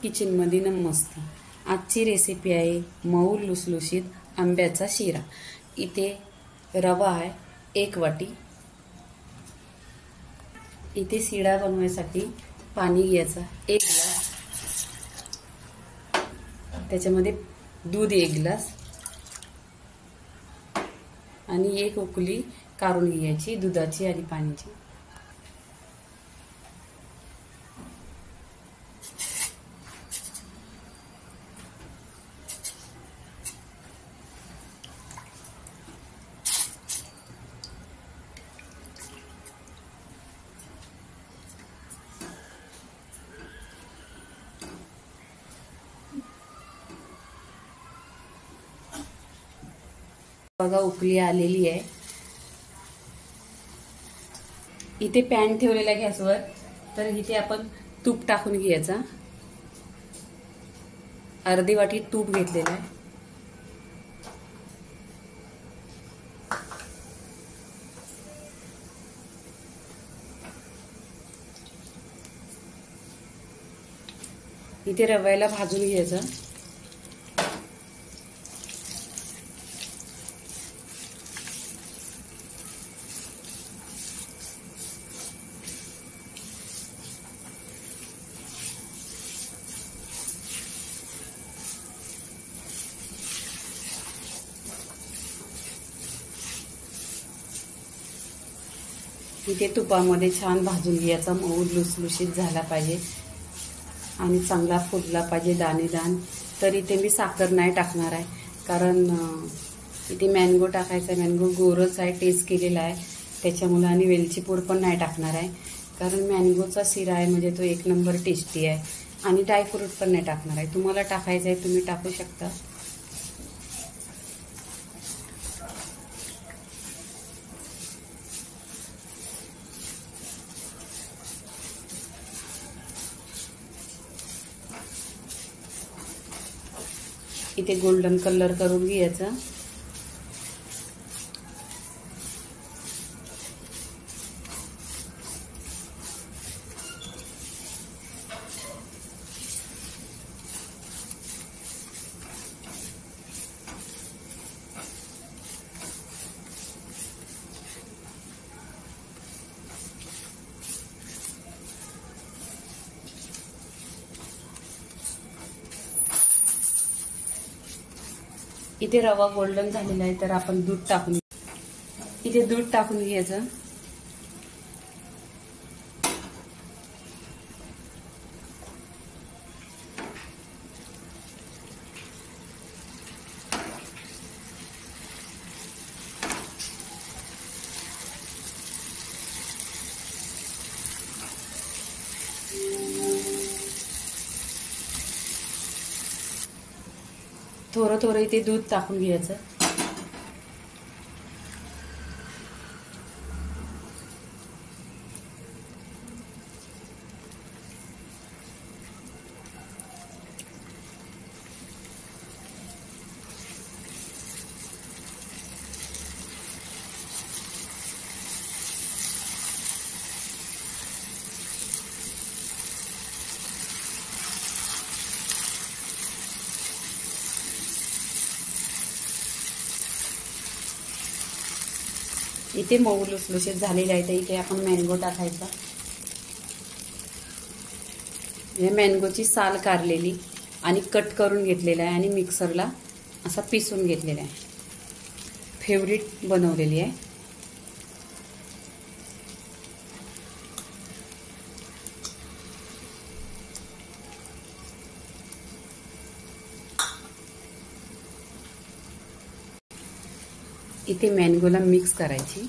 Kitchen मध्ये नमस्ते। आजची recipe आहे मऊ लुसलुशीत आंब्याचा शिरा। इथे रवा आहे 1 वाटी। इथे शिरा बनवण्यासाठी पाणी घ्यायचं 1 ग्लास, त्याच्यामध्ये दूध 1 ग्लास आणि 1 उकळी काढून घ्यायची दुधाची आणि पाण्याची। बघा उकळी आलेली आहे। इथे पॅन ठेवलेला गॅसवर, तर इथे आपण तूप टाकून घ्यायचा। अर्धी वाटी तूप घेतलेलं आहे। इथे रव्याला भाजून घ्यायचं। इथे तुपामध्ये छान भाजून घ्यायचा, मऊ लुसलुशीत झाला पाहिजे आणि चांगला फुलला पाहिजे दाणेदार। तर इथे मी साखर नाही टाकणार आहे, कारण इथे मँगो टाकायचा आहे। मँगो गोरच आहे, टेस्ट केलेला आहे त्याच्यामुळे, आणि वेलची पूड पण नाही टाकणार आहे, कारण मँगोचा शिरा आहे म्हणजे तो 1 नंबर टेस्टी आहे। आणि ड्रायफ्रूट पण नाही टाकणार आहे। तुम्हाला टाकायचं आहे तुम्ही टाकू शकता। इथे गोल्डन कलर करून घ्यायचा। इथे रवा गोल्डन झालेला आहे, तर आपण दूध टाकून इथे दूध टाकून घ्यायचं। थोडं थोडं इथे दूध टाकून घ्यायचं। इथे मऊ लुसलुशीत झालेला आहे, तर इथे आपण मँगो टाकायचा। या मँगोची साल काढलेली आणि कट करून घेतलेला आहे आणि मिक्सरला असा पिसून घेतलेला आहे, फेवरेट बनवलेली आहे। इथे मँगोला मिक्स करायची।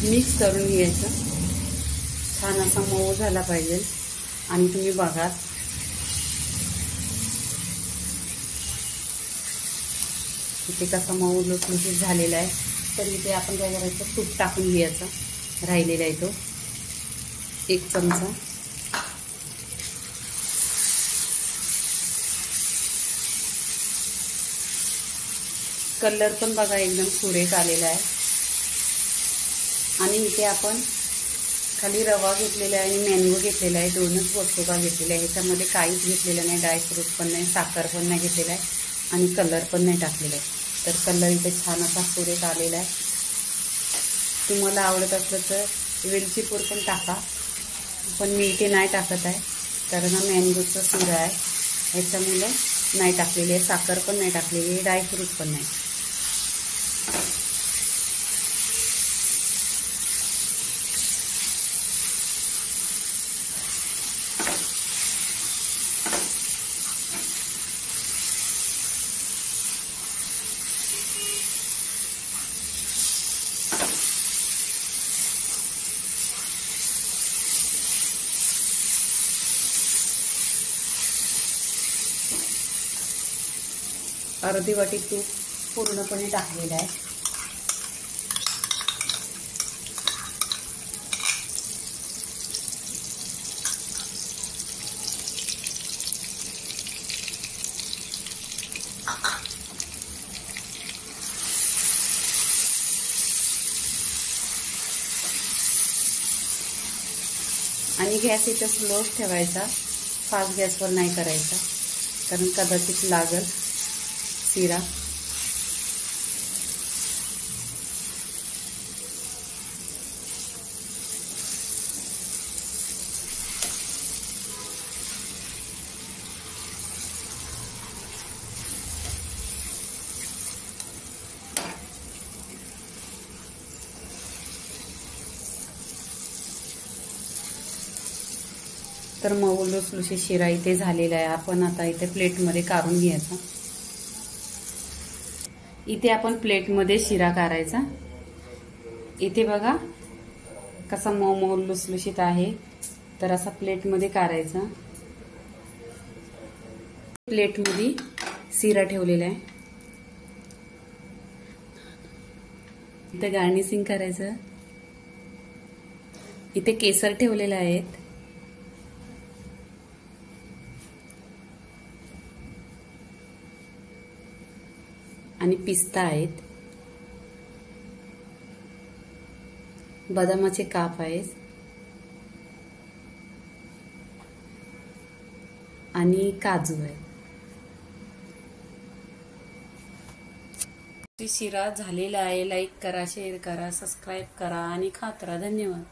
मिक्स करून घ्यायचं. छान असा मऊ झाला पाहिजे. आणि तुम्ही बघा इथे कसा मऊ लुसलुशीत झालेला आहे. तर इथे आपण काय करायचं, तूप टाकून घ्यायचं. राहिलेला आहे तो 1 चमचा. कलर पण बघा एकदम सुरेख आलेला आहे. आणि इथे आपण खाली रवा घेतलेला आहे आणि मँगो घेतलेला आहे. 2च वस्तू घेतलेल्या आहे. ह्याच्यामध्ये काहीच घेतलेलं नाही. ड्रायफ्रूट पण नाही, साखर पण नाही घेतलेला आहे आणि कलर पण नाही टाकलेला आहे. तर कलर इथे छान असा सुरेख आलेला आहे. तुम्हाला आवडत असलं तर वेलची पूड पण टाका, पण मी इथे नाही टाकत आहे कारण हा मँगोचा शिरा आहे. ह्याच्यामुळे नाही टाकलेली आहे. साखर पण नाही टाकलेली आहे, ड्रायफ्रूट पण नाही. अर्धी वाटी तूप पूर्णपणे टाकलेलं आहे. आणि गॅस इथं स्लोच ठेवायचा, फास्ट गॅसवर नाही करायचा कारण कदाचित लागल शिरा. तर मऊ लुसलुशीत शिरा इथे झालेला आहे. आपण आता इथे प्लेटमध्ये काढून घ्यायचा. इथे आपण प्लेटमध्ये शिरा काढायचा. इथे बघा कसा मऊ मऊ लुसलुशीत आहे. तर असा प्लेटमध्ये काढायचा. प्लेटमध्ये शिरा ठेवलेला आहे. इथे गार्निशिंग करायचं. इथे केसर ठेवलेले आहेत. आणि पिस्ता आहेत. बदामाचे काप आहेत आणि काजू आहे. शिरा झालेला आहे. लाईक करा, शेअर करा, सबस्क्राईब करा आणि खात राहा. धन्यवाद.